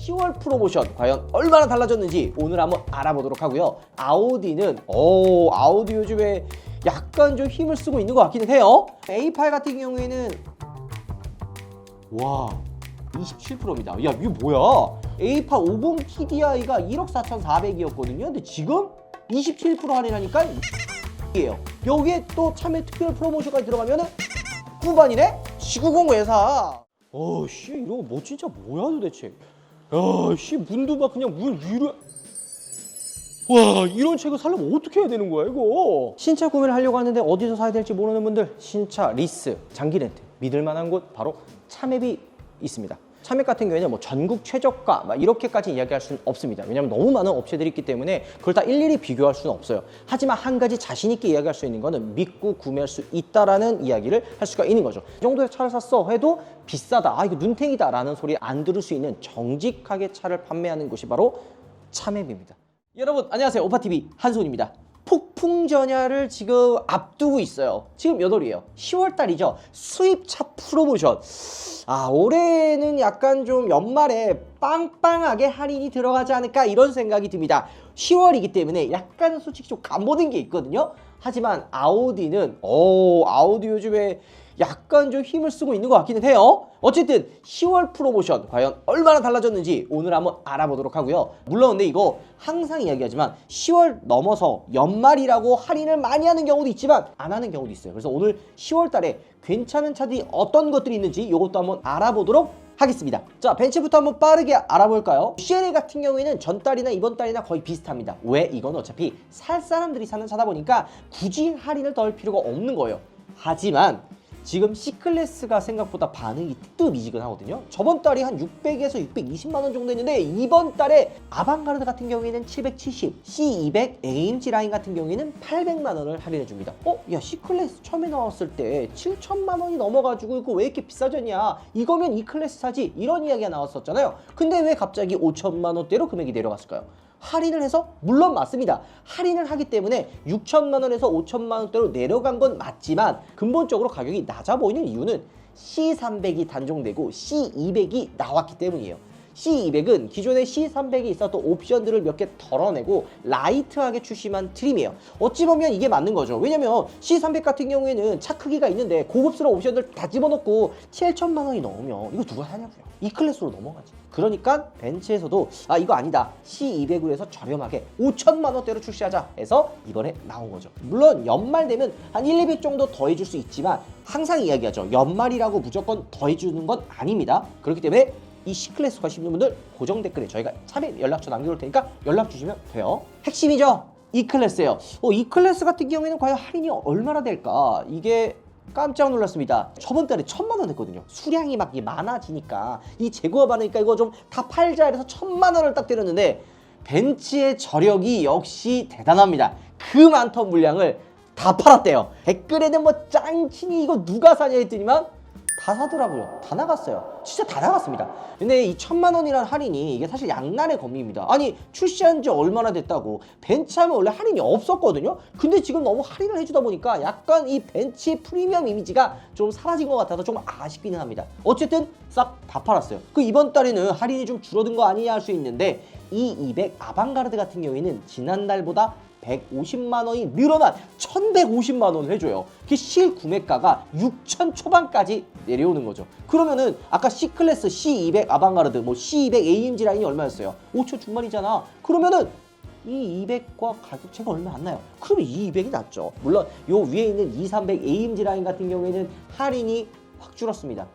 10월 프로모션 과연 얼마나 달라졌는지 오늘 한번 알아보도록 하고요. 아우디는 아우디 요즘에 약간 좀 힘을 쓰고 있는 것 같기는 해요. A8 같은 경우에는 와 27%입니다. 야 이게 뭐야? A8 50 TDI가 1억 4,400이었거든요. 근데 지금 27% 할인하니까 이에요. 여기에 또 참여 특별 프로모션까지 들어가면은 9반이네? 지구공 회사. 씨 이런 거 뭐 진짜 뭐야 도대체? 씨 문도 막 그냥 문 위로. 와 이런 책을 사려면 어떻게 해야 되는 거야 이거? 신차 구매를 하려고 하는데 어디서 사야 될지 모르는 분들, 신차 리스, 장기 렌트 믿을 만한 곳 바로 차맵이 있습니다. 차맵 같은 경우에는 뭐 전국 최저가 막 이렇게까지 이야기할 수는 없습니다. 왜냐하면 너무 많은 업체들이 있기 때문에 그걸 다 일일이 비교할 수는 없어요. 하지만 한 가지 자신 있게 이야기할 수 있는 거는 믿고 구매할 수 있다라는 이야기를 할 수가 있는 거죠. 이 정도의 차를 샀어 해도 비싸다, 이거 눈탱이다 라는 소리 안 들을 수 있는 정직하게 차를 판매하는 곳이 바로 차맵입니다. 여러분 안녕하세요, 오파TV 한손입니다. 폭풍전야를 지금 앞두고 있어요. 지금 몇 월이에요? 10월달이죠. 수입차 프로모션. 올해는 약간 좀 연말에 빵빵하게 할인이 들어가지 않을까 이런 생각이 듭니다. 10월이기 때문에 약간 솔직히 좀 간보는 게 있거든요. 하지만 아우디는 아우디 요즘에 약간 좀 힘을 쓰고 있는 것 같기는 해요. 어쨌든 10월 프로모션 과연 얼마나 달라졌는지 오늘 한번 알아보도록 하고요. 물론 근데 이거 항상 이야기하지만 10월 넘어서 연말이라고 할인을 많이 하는 경우도 있지만 안 하는 경우도 있어요. 그래서 오늘 10월 달에 괜찮은 차들이 어떤 것들이 있는지 이것도 한번 알아보도록 하겠습니다. 자, 벤츠부터 한번 빠르게 알아볼까요? CLA 같은 경우에는 전달이나 이번 달이나 거의 비슷합니다. 왜? 이건 어차피 살 사람들이 사는 차다 보니까 굳이 할인을 덜 필요가 없는 거예요. 하지만 지금 C클래스가 생각보다 반응이 뜨미지근하거든요. 저번 달이 한 600에서 620만 원 정도 했는데 이번 달에 아방가르드 같은 경우에는 770, C200 AMG 라인 같은 경우에는 800만 원을 할인해 줍니다. 야 C클래스 처음에 나왔을 때 7천만 원이 넘어가지고 이거 왜 이렇게 비싸졌냐? 이거면 E클래스 사지, 이런 이야기가 나왔었잖아요. 근데 왜 갑자기 5천만 원대로 금액이 내려갔을까요? 할인을 해서? 물론 맞습니다. 할인을 하기 때문에 6천만 원에서 5천만 원대로 내려간 건 맞지만 근본적으로 가격이 낮아 보이는 이유는 C300이 단종되고 C200이 나왔기 때문이에요. C200은 기존에 C300이 있었던 옵션들을 몇 개 덜어내고 라이트하게 출시한 트림이에요. 어찌 보면 이게 맞는 거죠. 왜냐면 C300 같은 경우에는 차 크기가 있는데 고급스러운 옵션들 다 집어넣고 7천만 원이 넘으면 이거 누가 사냐고요. E클래스로 넘어가지. 그러니까 벤츠에서도 이거 아니다, C200으로 해서 저렴하게 5천만 원대로 출시하자 해서 이번에 나온 거죠. 물론 연말 되면 한 1, 200 정도 더해줄 수 있지만 항상 이야기하죠. 연말이라고 무조건 더해주는 건 아닙니다. 그렇기 때문에 이 C클래스 관심 있는 분들 고정 댓글에 저희가 참여 연락처 남겨놓을 테니까 연락 주시면 돼요. 핵심이죠. E클래스예요. E클래스 같은 경우에는 과연 할인이 얼마나 될까? 이게 깜짝 놀랐습니다. 저번 달에 1,000만 원 했거든요. 수량이 막 많아지니까 이 재고가 많으니까 이거 좀 다 팔자 해서 1,000만 원을 딱 때렸는데 벤츠의 저력이 역시 대단합니다. 그 많던 물량을 다 팔았대요. 댓글에는 뭐 짱친이 이거 누가 사냐 했더니만 다 사더라고요. 다 나갔어요. 진짜 다 나갔습니다. 근데 이 1,000만 원이라는 할인이 이게 사실 양날의 검입니다. 아니 출시한 지 얼마나 됐다고. 벤츠 하면 원래 할인이 없었거든요. 근데 지금 너무 할인을 해주다 보니까 약간 이 벤츠의 프리미엄 이미지가 좀 사라진 것 같아서 좀 아쉽기는 합니다. 어쨌든 싹 다 팔았어요. 그 이번 달에는 할인이 좀 줄어든 거 아니냐 할 수 있는데 E200 아방가르드 같은 경우에는 지난달보다 150만 원이 늘어난 1,150만 원을 해줘요. 그 실구매가가 6천 초반까지 내려오는 거죠. 그러면은 아까 C클래스, C200 아방가르드, 뭐 C200 AMG 라인이 얼마였어요? 5천 중반이잖아. 그러면은 이 200과 가격 차이가 얼마 안 나요. 그러면 이 200이 낫죠. 물론 요 위에 있는 2300 AMG 라인 같은 경우에는 할인이 확 줄었습니다.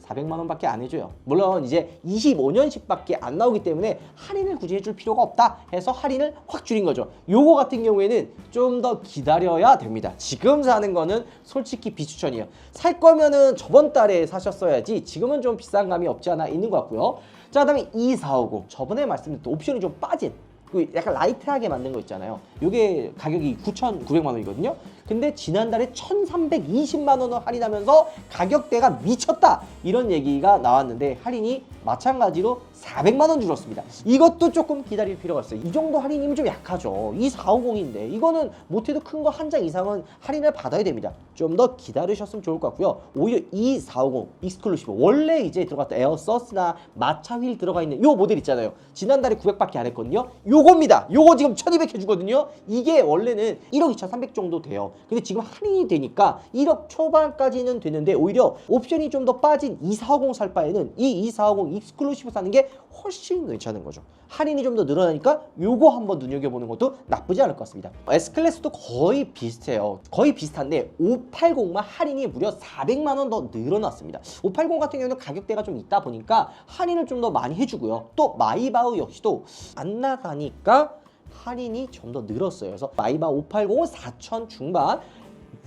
400만 원밖에 안 해줘요. 물론 이제 25년식밖에 안 나오기 때문에 할인을 굳이 해줄 필요가 없다 해서 할인을 확 줄인 거죠. 요거 같은 경우에는 좀 더 기다려야 됩니다. 지금 사는 거는 솔직히 비추천이에요. 살 거면은 저번 달에 사셨어야지. 지금은 좀 비싼 감이 없지 않아 있는 것 같고요. 자, 그다음에 2450 저번에 말씀드렸던 옵션이 좀 빠진 그 약간 라이트하게 만든 거 있잖아요. 요게 가격이 9,900만 원이거든요. 근데 지난달에 1,320만 원을 할인하면서 가격대가 미쳤다 이런 얘기가 나왔는데 할인이 마찬가지로 400만 원 줄었습니다. 이것도 조금 기다릴 필요가 있어요. 이 정도 할인이면 좀 약하죠. 2450인데 이거는 못해도 큰 거 한 장 이상은 할인을 받아야 됩니다. 좀 더 기다리셨으면 좋을 것 같고요. 오히려 2450 익스클루시브 원래 이제 들어갔던 에어서스나 마차 휠 들어가 있는 요 모델 있잖아요. 지난달에 900밖에 안 했거든요. 요겁니다. 요거 지금 1200 해주거든요. 이게 원래는 1억 2300 정도 돼요. 근데 지금 할인이 되니까 1억 초반까지는 되는데 오히려 옵션이 좀 더 빠진 2450 살 바에는 이 2450 익스클루시브 사는 게 훨씬 괜찮은 거죠. 할인이 좀 더 늘어나니까 요거 한번 눈여겨보는 것도 나쁘지 않을 것 같습니다. S클래스도 거의 비슷해요. 거의 비슷한데 580만 할인이 무려 400만 원 더 늘어났습니다. 580 같은 경우는 가격대가 좀 있다 보니까 할인을 좀 더 많이 해주고요. 또 마이바흐 역시도 안 나가니까 할인이 좀 더 늘었어요. 그래서 마이바흐 580은 4천 중반,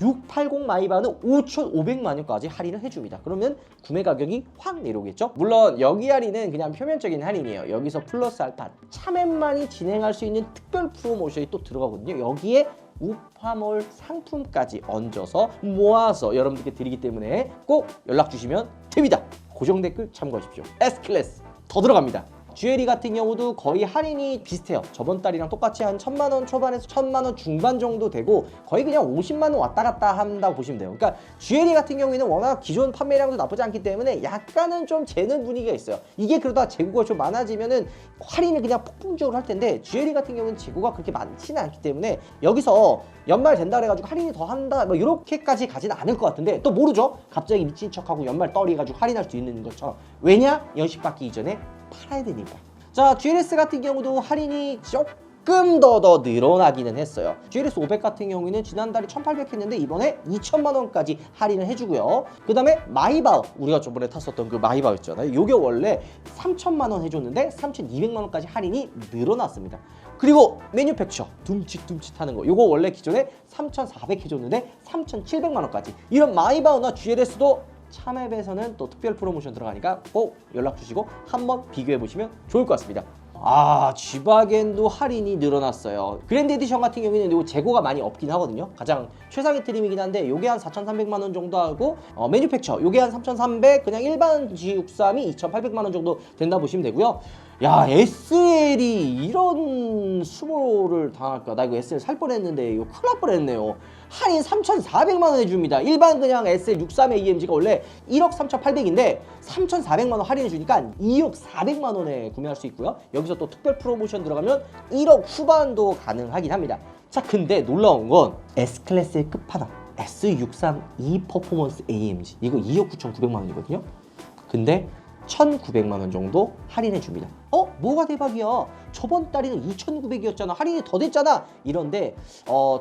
680 마이바흐는 5,500만 원까지 할인을 해줍니다. 그러면 구매 가격이 확 내려오겠죠? 물론 여기 할인은 그냥 표면적인 할인이에요. 여기서 플러스 알파 참여만이 진행할 수 있는 특별 프로모션이 또 들어가거든요. 여기에 우파몰 상품까지 얹어서 모아서 여러분들께 드리기 때문에 꼭 연락 주시면 됩니다. 고정 댓글 참고하십시오. S클래스 더 들어갑니다. GLE 같은 경우도 거의 할인이 비슷해요. 저번 달이랑 똑같이 한 1,000만 원 초반에서 1,000만 원 중반 정도 되고 거의 그냥 50만 원 왔다 갔다 한다고 보시면 돼요. 그러니까 GLE 같은 경우에는 워낙 기존 판매량도 나쁘지 않기 때문에 약간은 좀 재는 분위기가 있어요. 이게 그러다 재고가 좀 많아지면은 할인을 그냥 폭풍적으로 할 텐데 GLE 같은 경우는 재고가 그렇게 많지는 않기 때문에 여기서 연말 된다 그래가지고 할인이 더 한다 뭐 이렇게까지 가지는 않을 것 같은데 또 모르죠. 갑자기 미친 척하고 연말 떨이가지고 할인할 수 있는 것처럼. 왜냐? 연식 받기 이전에 팔아야 되니까. 자, GLS 같은 경우도 할인이 조금 더 늘어나기는 했어요. GLS 500 같은 경우에는 지난달에 1,800 했는데 이번에 2,000만 원까지 할인을 해주고요. 그 다음에 마이바흐, 우리가 저번에 탔었던 그 마이바흐 있잖아요. 요게 원래 3,000만 원 해줬는데 3,200만 원까지 할인이 늘어났습니다. 그리고 매뉴팩처 둠칫둠칫하는 거 요거 원래 기존에 3,400 해줬는데 3,700만 원까지. 이런 마이바흐나 GLS도 참앱에서는 또 특별 프로모션 들어가니까 꼭 연락 주시고 한번 비교해 보시면 좋을 것 같습니다. 아, G바겐도 할인이 늘어났어요. 그랜드 에디션 같은 경우에는 이거 재고가 많이 없긴 하거든요. 가장 최상위 트림이긴 한데 요게 한 4,300만 원 정도 하고 매뉴팩처 요게 한 3,300, 그냥 일반 G63이 2,800만 원 정도 된다 보시면 되고요. 야, SL이 이런 수모를 당할까? 나 이거 SL 살 뻔했는데 이거 큰일 날 뻔했네요. 할인 3,400만 원 해줍니다. 일반 그냥 SL 63의 EMG가 원래 1억 3,800인데 3,400만 원 할인해 주니까 2억 400만 원에 구매할 수 있고요. 여기서 또 특별 프로모션 들어가면 1억 후반도 가능하긴 합니다. 자, 근데 놀라운 건 S클래스의 끝판왕 S63 E 퍼포먼스 AMG 이거 2억 9,900만 원이거든요. 근데 1,900만 원 정도 할인해 줍니다. 뭐가 대박이야? 저번 달에는 2,900이었잖아. 할인이 더 됐잖아. 이런데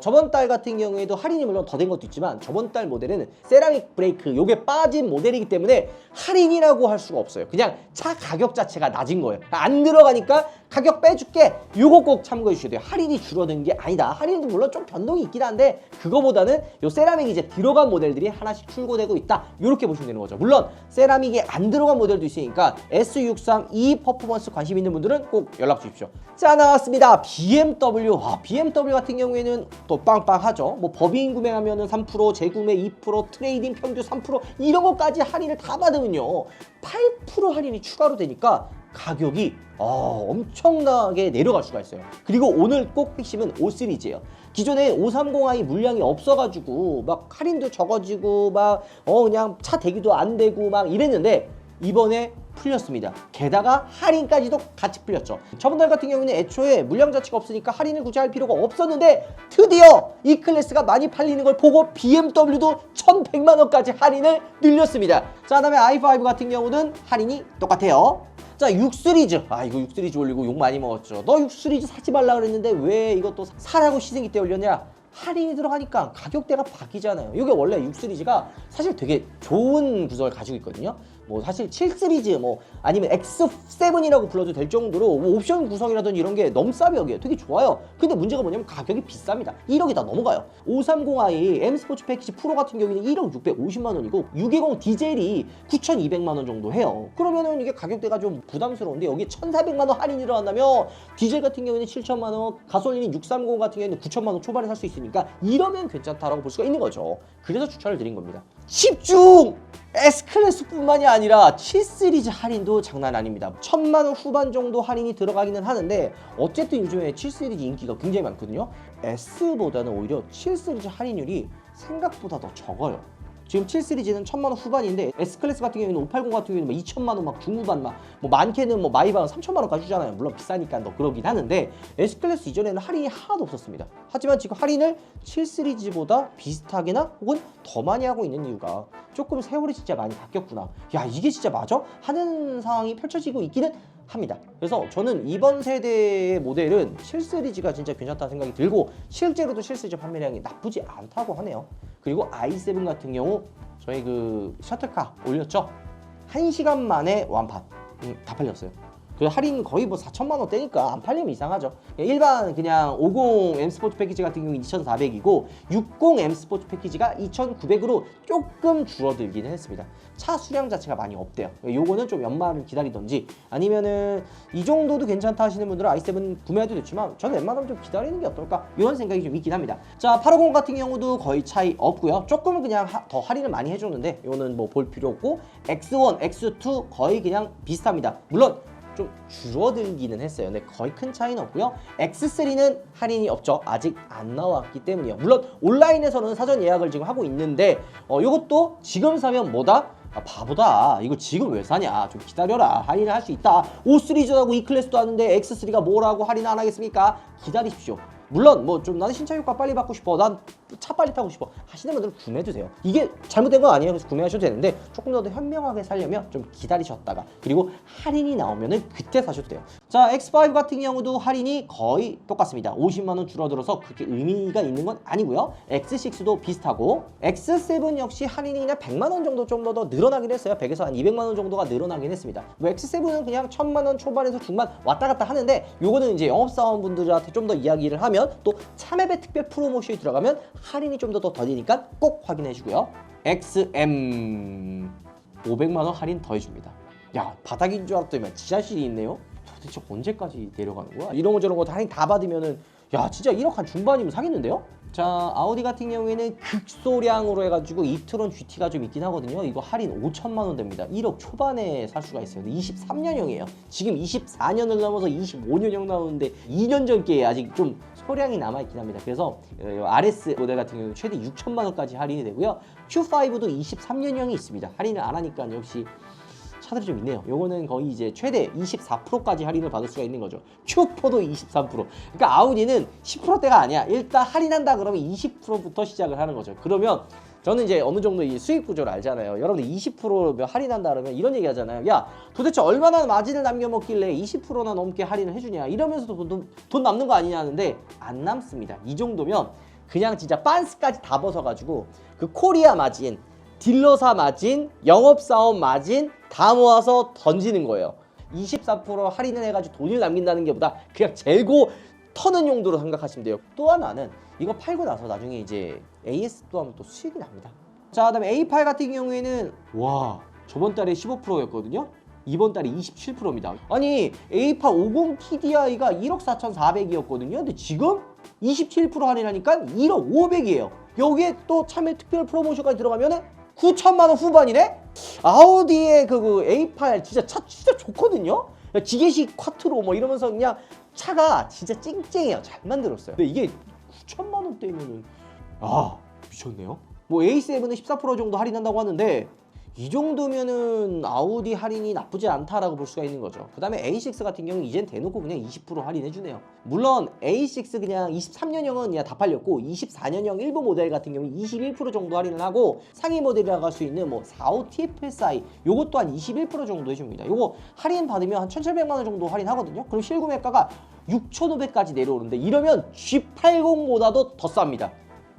저번 달 같은 경우에도 할인이 물론 더 된 것도 있지만 저번 달 모델은 세라믹 브레이크 요게 빠진 모델이기 때문에 할인이라고 할 수가 없어요. 그냥 차 가격 자체가 낮은 거예요. 안 들어가니까 가격 빼줄게. 요거 꼭 참고해 주셔야 돼요. 할인이 줄어든 게 아니다. 할인도 물론 좀 변동이 있긴 한데 그거보다는 요 세라믹이 이제 들어간 모델들이 하나씩 출고되고 있다. 요렇게 보시면 되는 거죠. 물론 세라믹이 안 들어간 모델도 있으니까 S63 E 퍼포먼스 관심 있는 분들은 꼭 연락 주십시오. 자, 나왔습니다. BMW. BMW 같은 경우에는 또 빵빵하죠. 뭐 법인 구매하면은 3%, 재구매 2%, 트레이딩 평균 3% 이런 것까지 할인을 다 받으면요 8% 할인이 추가로 되니까 가격이 엄청나게 내려갈 수가 있어요. 그리고 오늘 꼭 핵심은 5 시리즈예요. 기존에 530i 물량이 없어가지고 막 할인도 적어지고 막 그냥 차 대기도 안 되고 막 이랬는데 이번에 풀렸습니다. 게다가 할인까지도 같이 풀렸죠. 저번 달 같은 경우는 애초에 물량 자체가 없으니까 할인을 굳이 할 필요가 없었는데 드디어 이 클래스가 많이 팔리는 걸 보고 BMW도 1,100만 원까지 할인을 늘렸습니다. 자, 그다음에 i5 같은 경우는 할인이 똑같아요. 자, 6 시리즈. 이거 6 시리즈 올리고 욕 많이 먹었죠. 너 6 시리즈 사지 말라 그랬는데 왜 이것도 사라고 시승기 때 올렸냐? 할인이 들어가니까 가격대가 바뀌잖아요. 이게 원래 6 시리즈가 사실 되게 좋은 구성을 가지고 있거든요. 뭐 사실 7 시리즈 뭐 아니면 X7이라고 불러도 될 정도로 뭐 옵션 구성이라든지 이런 게 넘사벽이에요. 되게 좋아요. 근데 문제가 뭐냐면 가격이 비쌉니다. 1억이 다 넘어가요. 530i M 스포츠 패키지 프로 같은 경우에는 1억 650만 원이고 620 디젤이 9,200만 원 정도 해요. 그러면은 이게 가격대가 좀 부담스러운데 여기 1,400만 원 할인이 들어간다면 디젤 같은 경우에는 7천만 원, 가솔린이 630 같은 경우에는 9천만 원 초반에 살 수 있으니까 이러면 괜찮다라고 볼 수가 있는 거죠. 그래서 추천을 드린 겁니다. 집중! S클래스뿐만이 아니라 7 시리즈 할인도 장난 아닙니다. 1,000만 원 후반 정도 할인이 들어가기는 하는데 어쨌든 요즘에 7 시리즈 인기가 굉장히 많거든요. S보다는 오히려 7 시리즈 할인율이 생각보다 더 적어요. 지금 7 시리즈는 1,000만 원 후반인데 S클래스 같은 경우에는 580 같은 경우에는 2천만 원 막 중후반 막 뭐 많게는 뭐 마이바는 3천만 원까지 주잖아요. 물론 비싸니까 더 그러긴 하는데 S클래스 이전에는 할인이 하나도 없었습니다. 하지만 지금 할인을 7 시리즈보다 비슷하게나 혹은 더 많이 하고 있는 이유가 조금 세월이 진짜 많이 바뀌었구나. 야, 이게 진짜 맞아? 하는 상황이 펼쳐지고 있기는 합니다. 그래서 저는 이번 세대의 모델은 7 시리즈가 진짜 괜찮다는 생각이 들고 실제로도 7 시리즈 판매량이 나쁘지 않다고 하네요. 그리고 i7 같은 경우 저희 그 셔틀카 올렸죠? 1시간 만에 완판 다 팔렸어요. 그 할인 거의 뭐 4천만 원대니까 안 팔리면 이상하죠. 일반 그냥 50 M 스포츠 패키지 같은 경우는 2,400이고 60 M 스포츠 패키지가 2,900으로 조금 줄어들기는 했습니다. 차 수량 자체가 많이 없대요. 요거는 좀 연말을 기다리던지 아니면은 이 정도도 괜찮다 하시는 분들은 i7 구매해도 좋지만 저는 웬만하면 좀 기다리는 게 어떨까 이런 생각이 좀 있긴 합니다. 자, 850 같은 경우도 거의 차이 없고요. 조금은 그냥 더 할인을 많이 해줬는데 이거는 뭐 볼 필요 없고 X1, X2 거의 그냥 비슷합니다. 물론 좀 줄어들기는 했어요. 근데 거의 큰 차이는 없고요. X3는 할인이 없죠. 아직 안 나왔기 때문이요. 물론 온라인에서는 사전 예약을 지금 하고 있는데 이것도 지금 사면 뭐다? 아, 바보다. 이거 지금 왜 사냐? 좀 기다려라. 할인을 할 수 있다. 5 시리즈하고 E 클래스도 하는데 X3가 뭐라고 할인 안 하겠습니까? 기다리십시오. 물론 뭐 좀 나는 신차 효과 빨리 받고 싶어, 난 차 빨리 타고 싶어 하시는 분들은 구매해도 돼요. 이게 잘못된 건 아니에요. 그래서 구매하셔도 되는데 조금 더 현명하게 살려면 좀 기다리셨다가 그리고 할인이 나오면은 그때 사셔도 돼요. 자, X5 같은 경우도 할인이 거의 똑같습니다. 50만 원 줄어들어서 그렇게 의미가 있는 건 아니고요. X6도 비슷하고 X7 역시 할인이 그냥 100만 원 정도 좀 더 늘어나긴 했어요. 100에서 한 200만 원 정도가 늘어나긴 했습니다. 뭐 X7은 그냥 1,000만 원 초반에서 중반 왔다 갔다 하는데 요거는 이제 영업사원분들한테 좀 더 이야기를 하면 또 참여배 특별 프로모션이 들어가면 할인이 좀 더 더디니까 꼭 확인해 주고요. XM 500만 원 할인 더 해줍니다. 야, 바닥인 줄 알았더니 지하실이 있네요. 도대체 언제까지 내려가는 거야? 이런 거 저런 거 할인 다 받으면은 야, 진짜 1억 한 중반이면 사겠는데요? 자, 아우디 같은 경우에는 극소량으로 해가지고 이트론 GT가 좀 있긴 하거든요. 이거 할인 5천만 원 됩니다. 1억 초반에 살 수가 있어요. 23년형이에요. 지금 24년을 넘어서 25년형 나오는데 2년 전께 아직 좀 소량이 남아있긴 합니다. 그래서 RS 모델 같은 경우는 최대 6천만 원까지 할인이 되고요. Q5도 23년형이 있습니다. 할인을 안 하니까 역시 차들이 좀 있네요. 요거는 거의 이제 최대 24%까지 할인을 받을 수가 있는 거죠. Q4도 23%. 그러니까 아우디는 10%대가 아니야. 일단 할인한다 그러면 20%부터 시작을 하는 거죠. 그러면 저는 이제 어느 정도 이 수익 구조를 알잖아요. 여러분들 20% 할인한다 그러면 이런 얘기 하잖아요. 야, 도대체 얼마나 마진을 남겨먹길래 20%나 넘게 할인을 해주냐. 이러면서도 돈 남는 거 아니냐 하는데 안 남습니다. 이 정도면 그냥 진짜 빤스까지 다 벗어가지고 그 코리아 마진, 딜러사 마진, 영업사원 마진 다 모아서 던지는 거예요. 24% 할인을 해가지고 돈을 남긴다는 게 보다 그냥 재고 터는 용도로 생각하시면 돼요. 또 하나는 이거 팔고 나서 나중에 이제 AS 또 하면 또 수익이 납니다. 자, 그다음에 A8 같은 경우에는 와, 저번 달에 15%였거든요. 이번 달에 27%입니다. 아니, A8 50 TDI가 1억 4,400이었거든요. 근데 지금 27% 할인하니까 1억 500이에요. 여기에 또 참여 특별 프로모션까지 들어가면은 9천만 원 후반이네? 아우디의 그 A8 진짜 차 진짜 좋거든요? 기계식 쿼트로 뭐 이러면서 그냥 차가 진짜 찡찡해요. 잘 만들었어요. 근데 이게 9천만 원대면은 아, 미쳤네요. 뭐 A7은 14% 정도 할인한다고 하는데 이 정도면은 아우디 할인이 나쁘지 않다라고 볼 수가 있는 거죠. 그 다음에 A6 같은 경우는 이젠 대놓고 그냥 20% 할인해주네요. 물론 A6 그냥 23년형은 그냥 다 팔렸고 24년형 일부 모델 같은 경우는 21% 정도 할인을 하고 상위 모델이라고 할 수 있는 뭐 45 TFSI 요것 또한 21% 정도 해줍니다. 요거 할인 받으면 한 1,700만 원 정도 할인하거든요. 그럼 실구매가가 6,500까지 내려오는데 이러면 G80보다도 더 쌉니다.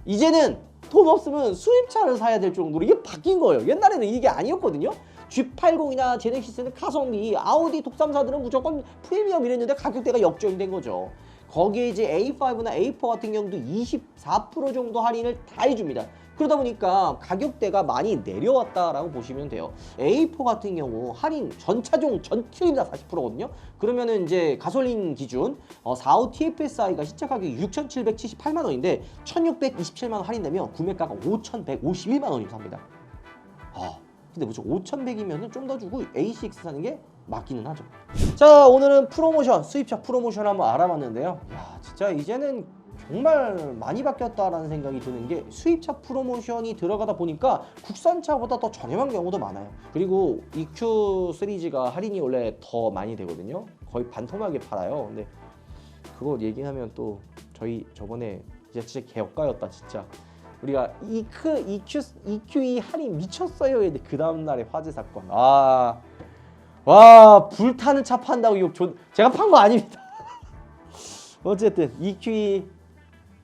이제는 돈 없으면 수입차를 사야 될 정도로 이게 바뀐 거예요. 옛날에는 이게 아니었거든요. G80이나 제네시스는 가성비, 아우디 독삼사들은 무조건 프리미엄 이랬는데 가격대가 역전된 거죠. 거기에 이제 A5나 A4 같은 경우도 24% 정도 할인을 다 해줍니다. 그러다 보니까 가격대가 많이 내려왔다라고 보시면 돼요. A4 같은 경우 할인 전 차종 전 트림다 40%거든요. 그러면은 이제 가솔린 기준 45 TFSI가 시차 가격이 6,778만 원인데 1,627만 원 할인되면 구매가가 5,151만 원이면 삽니다. 근데 뭐죠? 5,100이면은 좀 더 주고 A6 사는 게 맞기는 하죠. 자, 오늘은 프로모션, 수입차 프로모션 한번 알아봤는데요. 야, 진짜 이제는 정말 많이 바뀌었다라는 생각이 드는 게 수입차 프로모션이 들어가다 보니까 국산차보다 더 저렴한 경우도 많아요. 그리고 EQ 시리즈가 할인이 원래 더 많이 되거든요. 거의 반토막에 팔아요. 근데 그거 얘기하면 또 저희 저번에 진짜 개업가였다 진짜. 우리가 EQE 할인 미쳤어요. 근데 그 다음날에 화재 사건. 와, 불타는 차 판다고 이거 제가 판 거 아닙니다. 어쨌든 EQE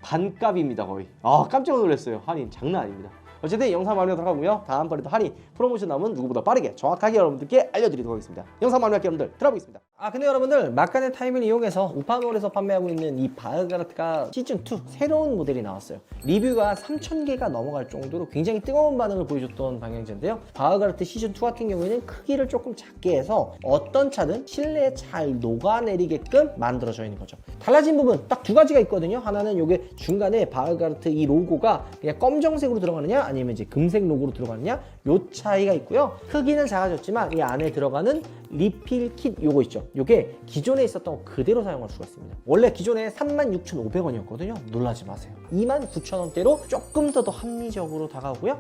반값입니다 거의. 깜짝 놀랐어요. 할인 장난 아닙니다. 어쨌든 영상 마무리하도록 하고요. 다음번에도 할인 프로모션 나오면 누구보다 빠르게 정확하게 여러분들께 알려드리도록 하겠습니다. 영상 마무리할게요 여러분들. 들어보겠습니다. 근데 여러분들 막간의 타임을 이용해서 우파몰에서 판매하고 있는 이 바흐가르트가 시즌2 새로운 모델이 나왔어요. 리뷰가 3,000개가 넘어갈 정도로 굉장히 뜨거운 반응을 보여줬던 방향제인데요. 바흐가르트 시즌2 같은 경우에는 크기를 조금 작게 해서 어떤 차든 실내에 잘 녹아내리게끔 만들어져 있는 거죠. 달라진 부분 딱 두 가지가 있거든요. 하나는 요게 중간에 바흐가르트 이 로고가 그냥 검정색으로 들어가느냐 아니면 이제 금색 로고로 들어가느냐 요 차이가 있고요. 크기는 작아졌지만 이 안에 들어가는 리필 킷 요거 있죠. 요게 기존에 있었던 거 그대로 사용할 수가 있습니다. 원래 기존에 36,500원이었거든요. 놀라지 마세요. 29,000원대로 조금 더 합리적으로 다가오고요.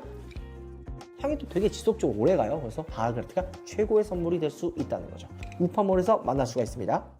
향이 또 되게 지속적으로 오래 가요. 그래서 바흐가르트가 최고의 선물이 될 수 있다는 거죠. 우파몰에서 만날 수가 있습니다.